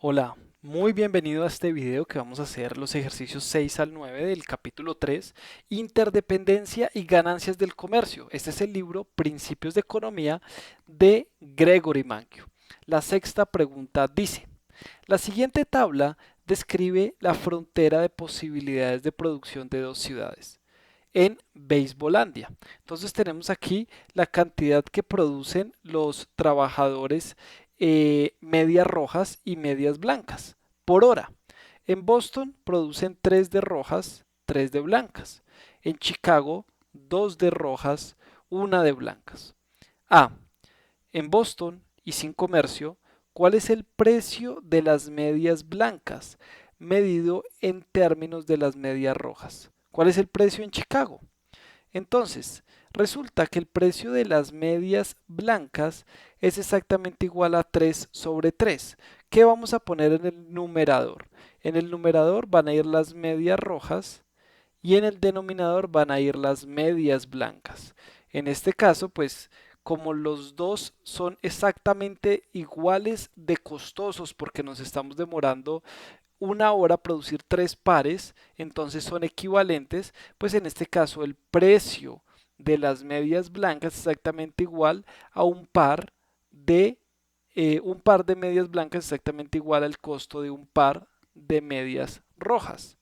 Hola, muy bienvenido a este video que vamos a hacer los ejercicios 6 al 9 del capítulo 3, Interdependencia y ganancias del comercio. Este es el libro Principios de Economía de Gregory Mankiw. La sexta pregunta dice, la siguiente tabla describe la frontera de posibilidades de producción de dos ciudades en Beisbolandia. Entonces tenemos aquí la cantidad que producen los trabajadores medias rojas y medias blancas por hora. En Boston producen 3 de rojas, 3 de blancas. En Chicago, 2 de rojas, una de blancas. A. En Boston y sin comercio, ¿cuál es el precio de las medias blancas medido en términos de las medias rojas? ¿Cuál es el precio en Chicago? Entonces, resulta que el precio de las medias blancas es exactamente igual a 3 sobre 3. ¿Qué vamos a poner en el numerador? En el numerador van a ir las medias rojas y en el denominador van a ir las medias blancas. En este caso, pues como los dos son exactamente iguales de costosos porque nos estamos demorando una hora producir 3 pares, entonces son equivalentes, pues en este caso el precio de las medias blancas es exactamente igual a un par de medias blancas exactamente igual al costo de un par de medias rojas.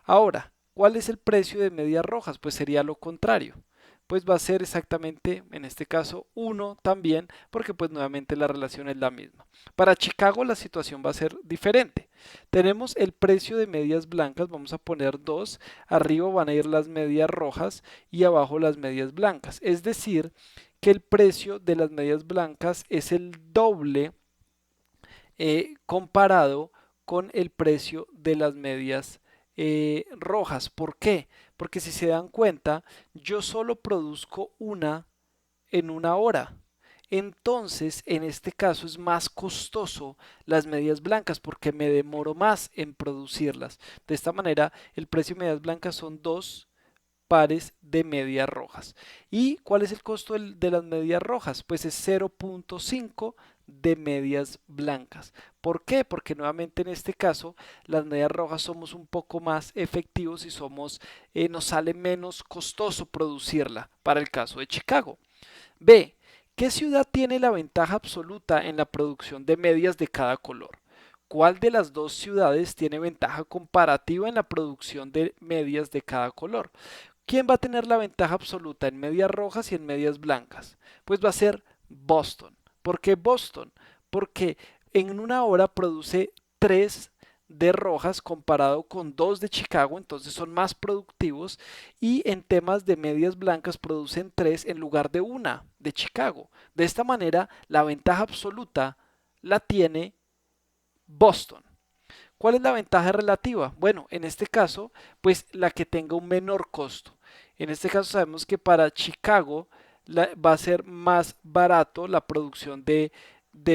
Ahora, ¿cuál es el precio de medias rojas? Pues sería lo contrario. Pues va a ser exactamente, en este caso, uno también, porque pues nuevamente la relación es la misma. Para Chicago la situación va a ser diferente. Tenemos el precio de medias blancas, vamos a poner 2, arriba van a ir las medias rojas y abajo las medias blancas. Es decir, que el precio de las medias blancas es el doble comparado con el precio de las medias rojas. ¿Por qué? Porque si se dan cuenta, yo solo produzco una en una hora. Entonces, en este caso es más costoso las medias blancas porque me demoro más en producirlas. De esta manera, el precio de medias blancas son 2 pares de medias rojas. ¿Y cuál es el costo de las medias rojas? Pues es 0.5 de medias blancas. ¿Por qué? Porque nuevamente en este caso las medias rojas somos un poco más efectivos y nos sale menos costoso producirla para el caso de Chicago. B. ¿Qué ciudad tiene la ventaja absoluta en la producción de medias de cada color? ¿Cuál de las dos ciudades tiene ventaja comparativa en la producción de medias de cada color? ¿Quién va a tener la ventaja absoluta en medias rojas y en medias blancas? Pues va a ser Boston. ¿Por qué Boston? Porque en una hora produce 3 de rojas comparado con 2 de Chicago, entonces son más productivos y en temas de medias blancas producen 3 en lugar de una de Chicago. De esta manera, la ventaja absoluta la tiene Boston. ¿Cuál es la ventaja relativa? Bueno, en este caso, pues la que tenga un menor costo. En este caso sabemos que para Chicago va a ser más barato la producción de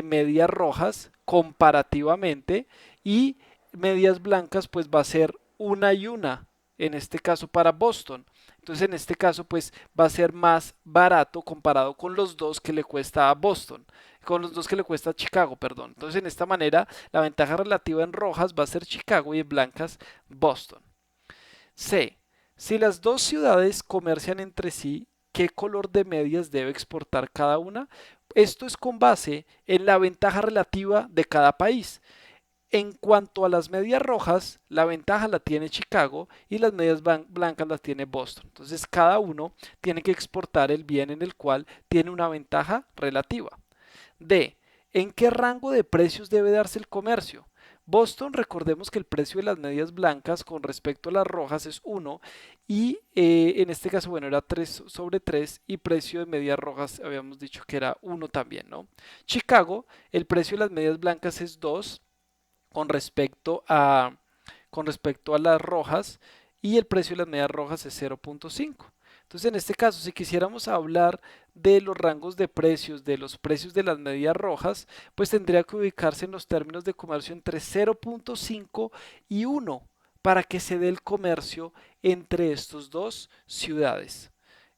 medias rojas comparativamente y medias blancas pues va a ser una y una, en este caso para Boston. Entonces en este caso pues va a ser más barato comparado con los dos que le cuesta a Boston, con los dos que le cuesta a Chicago, perdón. Entonces en esta manera la ventaja relativa en rojas va a ser Chicago y en blancas Boston. C. Si las dos ciudades comercian entre sí, ¿qué color de medias debe exportar cada una? Esto es con base en la ventaja relativa de cada país. En cuanto a las medias rojas, la ventaja la tiene Chicago y las medias blancas las tiene Boston. Entonces cada uno tiene que exportar el bien en el cual tiene una ventaja relativa. D. ¿En qué rango de precios debe darse el comercio? Boston, recordemos que el precio de las medias blancas con respecto a las rojas es 1 y en este caso, bueno, era 3 sobre 3 y precio de medias rojas habíamos dicho que era 1 también, ¿no? Chicago, el precio de las medias blancas es 2 con respecto a, con respecto a las rojas y el precio de las medias rojas es 0.5. Entonces, en este caso, si quisiéramos hablar de los rangos de precios, de los precios de las medias rojas, pues tendría que ubicarse en los términos de comercio entre 0.5 y 1 para que se dé el comercio entre estas dos ciudades.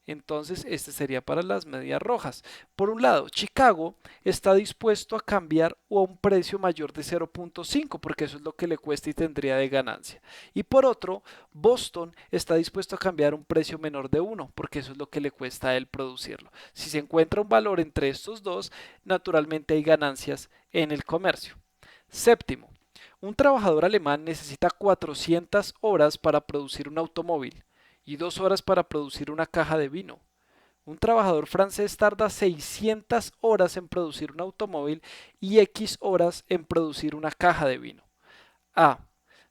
Entonces, este sería para las medias rojas. Por un lado, Chicago está dispuesto a cambiar a un precio mayor de 0.5 porque eso es lo que le cuesta y tendría de ganancia. Y por otro, Boston está dispuesto a cambiar un precio menor de 1 porque eso es lo que le cuesta a él producirlo. Si se encuentra un valor entre estos dos, naturalmente hay ganancias en el comercio. Séptimo, un trabajador alemán necesita 400 horas para producir un automóvil y 2 horas para producir una caja de vino. Un trabajador francés tarda 600 horas en producir un automóvil y X horas en producir una caja de vino. A.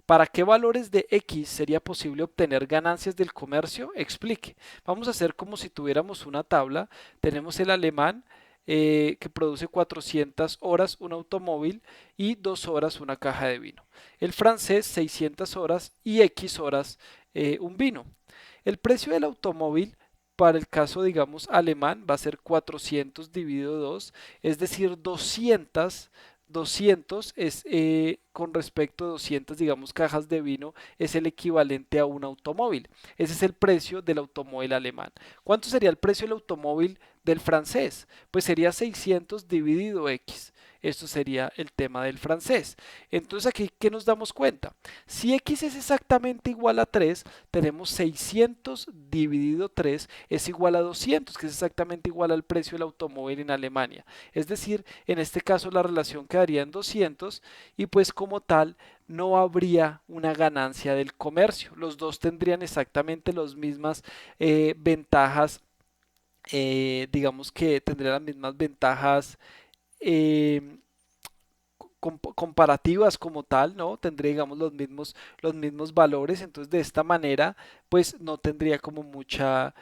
¿Para qué valores de X sería posible obtener ganancias del comercio? Explique. Vamos a hacer como si tuviéramos una tabla. Tenemos el alemán que produce 400 horas un automóvil y 2 horas una caja de vino. El francés 600 horas y X horas un vino. El precio del automóvil para el caso, digamos, alemán va a ser 400 dividido 2, es decir, 200 es con respecto a 200, digamos, cajas de vino, es el equivalente a un automóvil. Ese es el precio del automóvil alemán. ¿Cuánto sería el precio del automóvil del francés? Pues sería 600 dividido X. Esto sería el tema del francés. Entonces aquí, ¿qué nos damos cuenta? Si X es exactamente igual a 3, tenemos 600 dividido 3 es igual a 200, que es exactamente igual al precio del automóvil en Alemania. Es decir, en este caso la relación quedaría en 200 y pues como tal no habría una ganancia del comercio. Los dos tendrían exactamente las mismas ventajas, digamos que tendrían las mismas ventajas eh, comparativas como tal, ¿no? Tendría, digamos, los mismos valores, entonces de esta manera, pues no tendría como mucha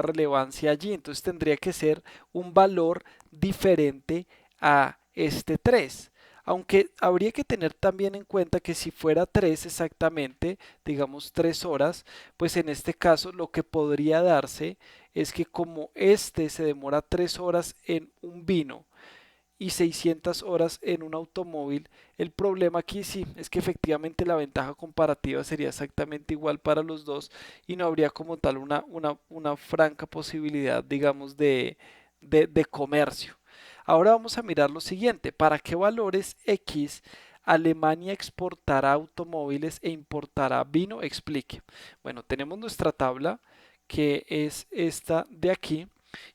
relevancia allí, entonces tendría que ser un valor diferente a este 3. Aunque habría que tener también en cuenta que si fuera 3 exactamente, digamos 3 horas, pues en este caso lo que podría darse es que como este se demora 3 horas en un vino, y 600 horas en un automóvil. El problema aquí sí es que efectivamente la ventaja comparativa sería exactamente igual para los dos y no habría como tal una franca posibilidad, digamos, de comercio. Ahora vamos a mirar lo siguiente. ¿Para qué valores X Alemania exportará automóviles e importará vino? Explique. Bueno, tenemos nuestra tabla que es esta de aquí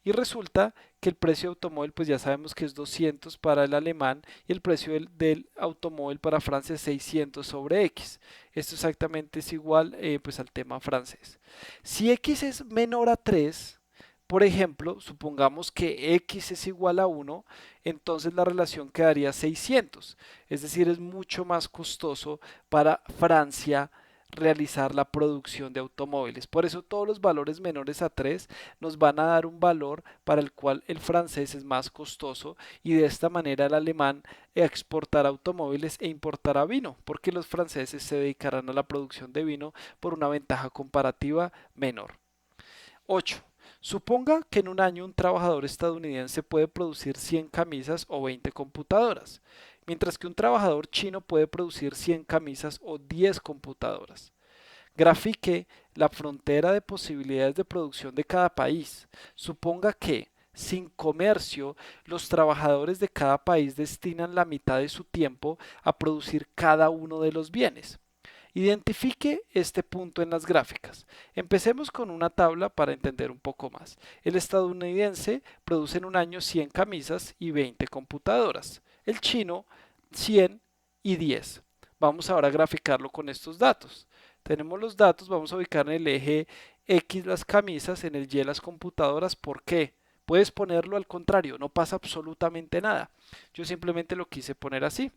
y resulta que el precio de automóvil pues ya sabemos que es 200 para el alemán y el precio del automóvil para Francia es 600 sobre X. Esto exactamente es igual pues al tema francés. Si X es menor a 3, por ejemplo, supongamos que X es igual a 1, entonces la relación quedaría 600. Es decir, es mucho más costoso para Francia realizar la producción de automóviles. Por eso todos los valores menores a 3 nos van a dar un valor para el cual el francés es más costoso y de esta manera el alemán exportará automóviles e importará vino, porque los franceses se dedicarán a la producción de vino por una ventaja comparativa menor. 8. Suponga que en un año un trabajador estadounidense puede producir 100 camisas o 20 computadoras, mientras que un trabajador chino puede producir 100 camisas o 10 computadoras. Grafique la frontera de posibilidades de producción de cada país. Suponga que, sin comercio, los trabajadores de cada país destinan la mitad de su tiempo a producir cada uno de los bienes. Identifique este punto en las gráficas. Empecemos con una tabla para entender un poco más. El estadounidense produce en un año 100 camisas y 20 computadoras. El chino 100 y 10. Vamos ahora a graficarlo con estos datos. Tenemos los datos, vamos a ubicar en el eje X las camisas, en el Y las computadoras. ¿Por qué? Puedes ponerlo al contrario, no pasa absolutamente nada. Yo simplemente lo quise poner así.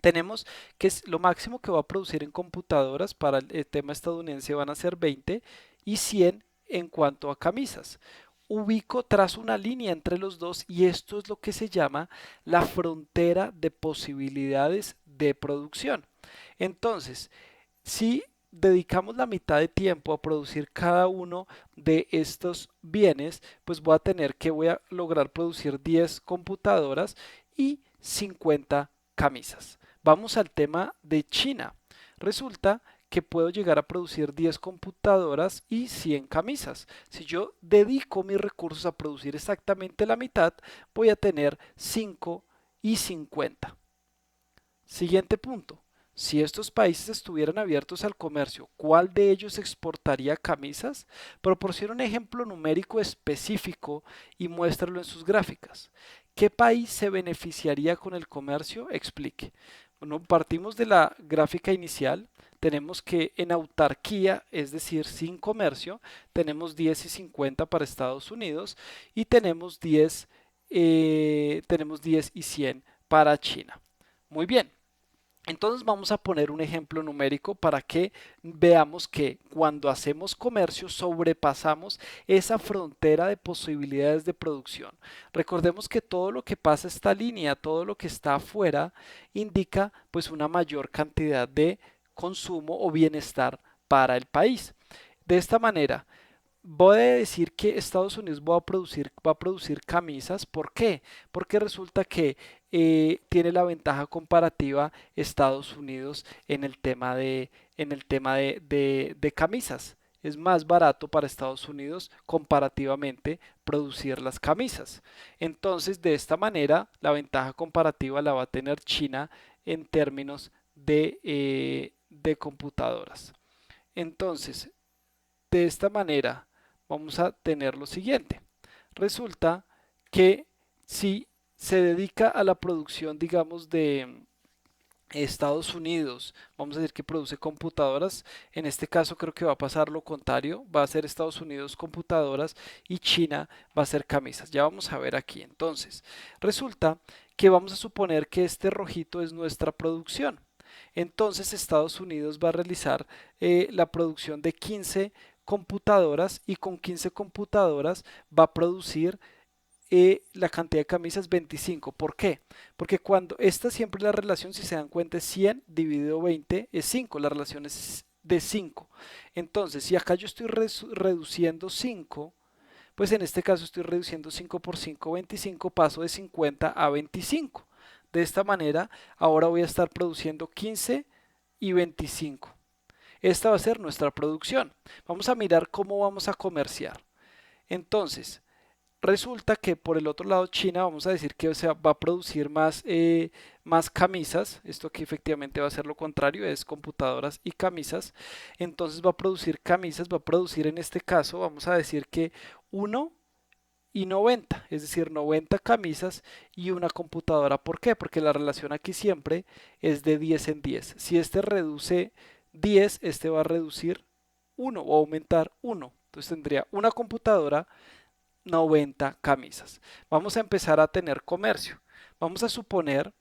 Tenemos que es lo máximo que va a producir en computadoras para el tema estadounidense van a ser 20 y 100 en cuanto a camisas. Ubico, trazo una línea entre los dos y esto es lo que se llama la frontera de posibilidades de producción. Entonces, si dedicamos la mitad de tiempo a producir cada uno de estos bienes, pues voy a lograr producir 10 computadoras y 50 camisas. Vamos al tema de China. Resulta que puedo llegar a producir 10 computadoras y 100 camisas. Si yo dedico mis recursos a producir exactamente la mitad, voy a tener 5 y 50. Siguiente punto. Si estos países estuvieran abiertos al comercio, ¿cuál de ellos exportaría camisas? Proporciona un ejemplo numérico específico y muéstralo en sus gráficas. ¿Qué país se beneficiaría con el comercio? Explique. Bueno, partimos de la gráfica inicial. Tenemos que en autarquía, es decir, sin comercio, tenemos 10 y 50 para Estados Unidos y tenemos 10 y 100 para China. Muy bien. Entonces vamos a poner un ejemplo numérico para que veamos que cuando hacemos comercio sobrepasamos esa frontera de posibilidades de producción. Recordemos que todo lo que pasa esta línea, todo lo que está afuera, indica pues una mayor cantidad de consumo o bienestar para el país. De esta manera, voy a decir que Estados Unidos va a producir camisas. ¿Por qué? Porque resulta que tiene la ventaja comparativa Estados Unidos en el tema de camisas. Es más barato para Estados Unidos comparativamente producir las camisas. Entonces, de esta manera, la ventaja comparativa la va a tener China en términos de computadoras. Entonces, de esta manera vamos a tener lo siguiente. Resulta que si se dedica a la producción, digamos, de Estados Unidos, vamos a decir que produce computadoras, en este caso creo que va a pasar lo contrario, va a ser Estados Unidos computadoras y China va a ser camisas. Ya vamos a ver aquí. Entonces, resulta que vamos a suponer que este rojito es nuestra producción. Entonces Estados Unidos va a realizar la producción de 15 computadoras y con 15 computadoras va a producir la cantidad de camisas 25. ¿Por qué? Porque cuando esta siempre la relación, si se dan cuenta, es 100 dividido 20 es 5. La relación es de 5. Entonces, si acá yo estoy reduciendo 5, pues en este caso estoy reduciendo 5 por 5, 25, paso de 50 a 25. De esta manera, ahora voy a estar produciendo 15 y 25. Esta va a ser nuestra producción. Vamos a mirar cómo vamos a comerciar. Entonces, resulta que por el otro lado China, vamos a decir que va a producir más camisas. Esto aquí efectivamente va a ser lo contrario, es computadoras y camisas. Entonces va a producir camisas, va a producir en este caso, vamos a decir que 1 y 90, es decir, 90 camisas y una computadora. ¿Por qué? Porque la relación aquí siempre es de 10 en 10. Si este reduce 10, este va a reducir 1 o aumentar 1. Entonces tendría una computadora, 90 camisas. Vamos a empezar a tener comercio. Vamos a suponer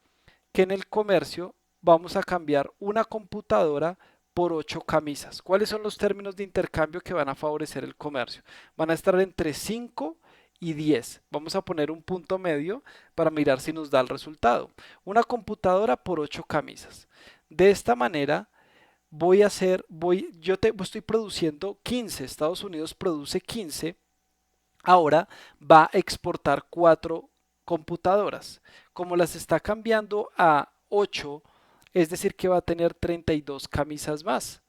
que en el comercio vamos a cambiar una computadora por 8 camisas. ¿Cuáles son los términos de intercambio que van a favorecer el comercio? Van a estar entre 5 y 10. Vamos a poner un punto medio para mirar si nos da el resultado. Una computadora por 8 camisas. De esta manera estoy produciendo 15. Estados Unidos produce 15. Ahora va a exportar 4 computadoras. Como las está cambiando a 8, es decir que va a tener 32 camisas más.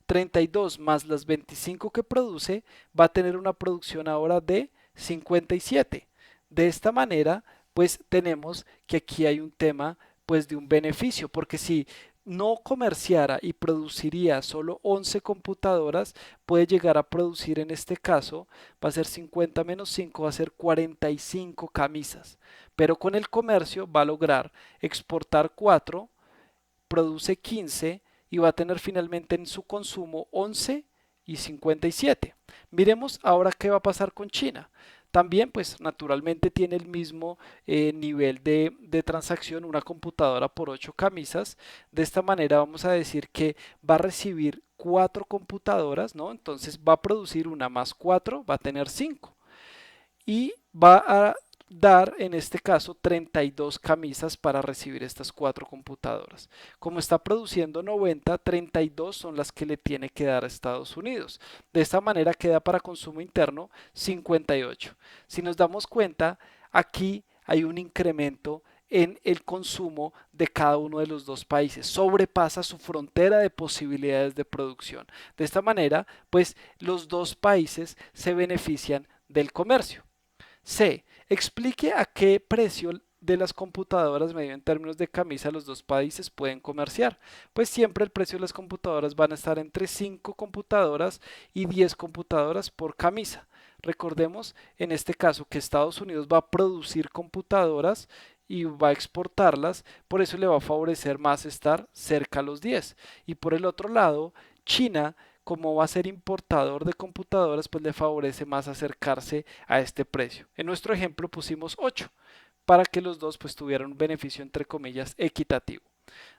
32 más las 25 que produce, va a tener una producción ahora de 57. De esta manera, pues tenemos que aquí hay un tema pues de un beneficio, porque si no comerciara y produciría solo 11 computadoras, puede llegar a producir en este caso, va a ser 50 menos 5, va a ser 45 camisas. Pero con el comercio va a lograr exportar 4, produce 15 y va a tener finalmente en su consumo 11 y 57. Miremos ahora qué va a pasar con China. También, pues naturalmente tiene el mismo nivel de transacción, una computadora por 8 camisas. De esta manera vamos a decir que va a recibir 4 computadoras, ¿no? Entonces va a producir una más 4, va a tener 5. Y va a dar en este caso 32 camisas para recibir estas 4 computadoras. Como está produciendo 90, 32 son las que le tiene que dar a Estados Unidos. De esta manera queda para consumo interno 58. Si nos damos cuenta, aquí hay un incremento en el consumo de cada uno de los dos países, sobrepasa su frontera de posibilidades de producción. De esta manera, pues los dos países se benefician del comercio. C. Explique a qué precio de las computadoras medido en términos de camisa los dos países pueden comerciar. Pues siempre el precio de las computadoras van a estar entre 5 computadoras y 10 computadoras por camisa. Recordemos en este caso que Estados Unidos va a producir computadoras y va a exportarlas, por eso le va a favorecer más estar cerca a los 10. Y por el otro lado, China, como va a ser importador de computadoras, pues le favorece más acercarse a este precio. En nuestro ejemplo pusimos 8 para que los dos pues tuvieran un beneficio entre comillas equitativo.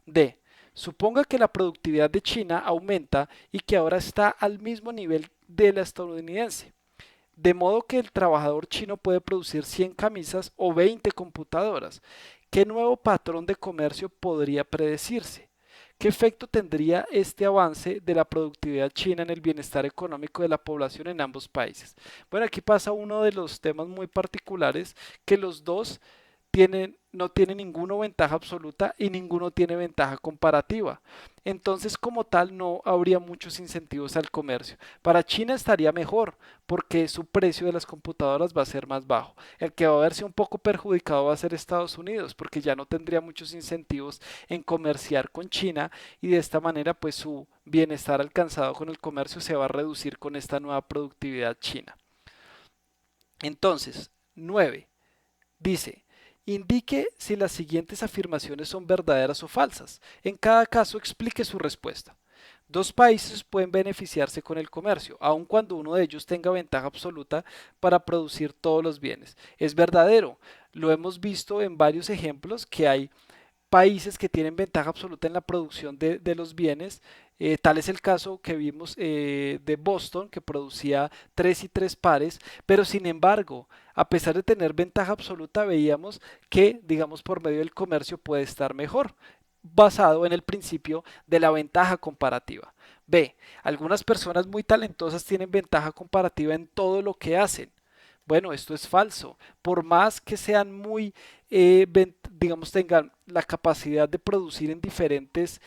D. Suponga que la productividad de China aumenta y que ahora está al mismo nivel de la estadounidense. De modo que el trabajador chino puede producir 100 camisas o 20 computadoras. ¿Qué nuevo patrón de comercio podría predecirse? ¿Qué efecto tendría este avance de la productividad china en el bienestar económico de la población en ambos países? Bueno, aquí pasa uno de los temas muy particulares que los dos no tiene ninguna ventaja absoluta y ninguno tiene ventaja comparativa. Entonces, como tal, no habría muchos incentivos al comercio. Para China estaría mejor porque su precio de las computadoras va a ser más bajo. El que va a verse un poco perjudicado va a ser Estados Unidos porque ya no tendría muchos incentivos en comerciar con China y de esta manera pues su bienestar alcanzado con el comercio se va a reducir con esta nueva productividad china. Entonces, 9. Dice, indique si las siguientes afirmaciones son verdaderas o falsas. En cada caso explique su respuesta. Dos países pueden beneficiarse con el comercio, aun cuando uno de ellos tenga ventaja absoluta para producir todos los bienes. Es verdadero. Lo hemos visto en varios ejemplos que hay países que tienen ventaja absoluta en la producción de los bienes. Tal es el caso que vimos de Boston, que producía 3 y 3 pares, pero sin embargo, a pesar de tener ventaja absoluta, veíamos que, digamos, por medio del comercio puede estar mejor, basado en el principio de la ventaja comparativa. B. Algunas personas muy talentosas tienen ventaja comparativa en todo lo que hacen. Bueno, esto es falso. Por más que sean muy, digamos, tengan la capacidad de producir en diferentes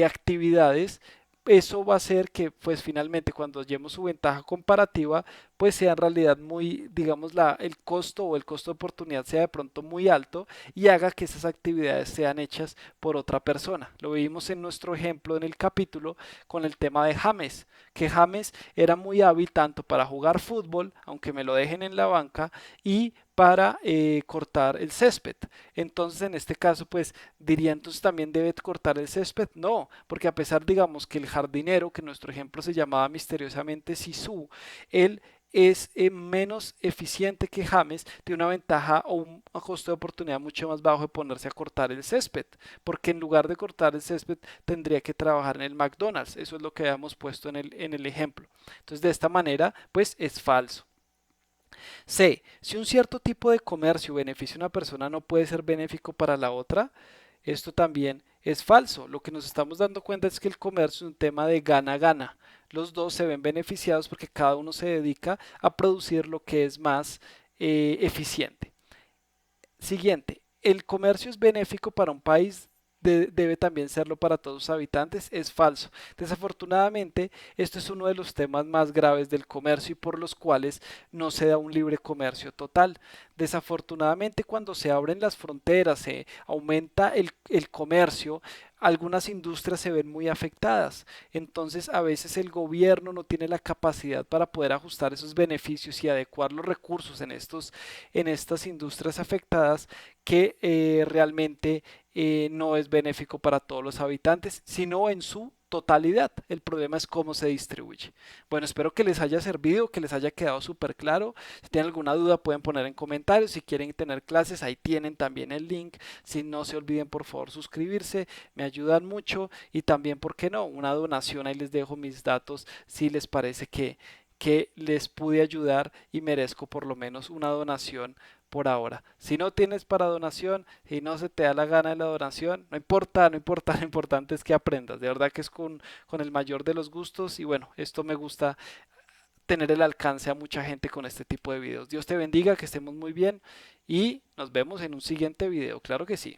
actividades, eso va a hacer que, pues finalmente, cuando lleguemos su ventaja comparativa, pues sea en realidad muy, digamos, el costo o el costo de oportunidad sea de pronto muy alto y haga que esas actividades sean hechas por otra persona. Lo vimos en nuestro ejemplo en el capítulo con el tema de James, que James era muy hábil tanto para jugar fútbol, aunque me lo dejen en la banca, y para cortar el césped. Entonces, en este caso, pues diría entonces también debe cortar el césped. No, porque a pesar, digamos, que el jardinero, que en nuestro ejemplo se llamaba misteriosamente Sisu, él es menos eficiente que James, tiene una ventaja o un costo de oportunidad mucho más bajo de ponerse a cortar el césped, porque en lugar de cortar el césped tendría que trabajar en el McDonald's. Eso es lo que habíamos puesto en el ejemplo. Entonces, de esta manera, pues es falso. C. Si un cierto tipo de comercio beneficia a una persona no puede ser benéfico para la otra, esto también es falso. Lo que nos estamos dando cuenta es que el comercio es un tema de gana-gana. Los dos se ven beneficiados porque cada uno se dedica a producir lo que es más eficiente. Siguiente, el comercio es benéfico para un país, debe también serlo para todos sus habitantes, es falso. Desafortunadamente, esto es uno de los temas más graves del comercio y por los cuales no se da un libre comercio total. Desafortunadamente, cuando se abren las fronteras, se aumenta el comercio, algunas industrias se ven muy afectadas. Entonces, a veces el gobierno no tiene la capacidad para poder ajustar esos beneficios y adecuar los recursos en estas industrias afectadas que realmente no es benéfico para todos los habitantes, sino en su totalidad. El problema es cómo se distribuye. Bueno, espero que les haya servido, que les haya quedado súper claro. Si tienen alguna duda pueden poner en comentarios. Si quieren tener clases, ahí tienen también el link. Si no se olviden por favor suscribirse, me ayudan mucho y también, ¿por qué no? Una donación, ahí les dejo mis datos si les parece que les pude ayudar y merezco por lo menos una donación por ahora. Si no tienes para donación y no se te da la gana de la donación, no importa, no importa, lo importante es que aprendas. De verdad que es con el mayor de los gustos y bueno, esto me gusta tener el alcance a mucha gente con este tipo de videos. Dios te bendiga, que estemos muy bien y nos vemos en un siguiente video. Claro que sí.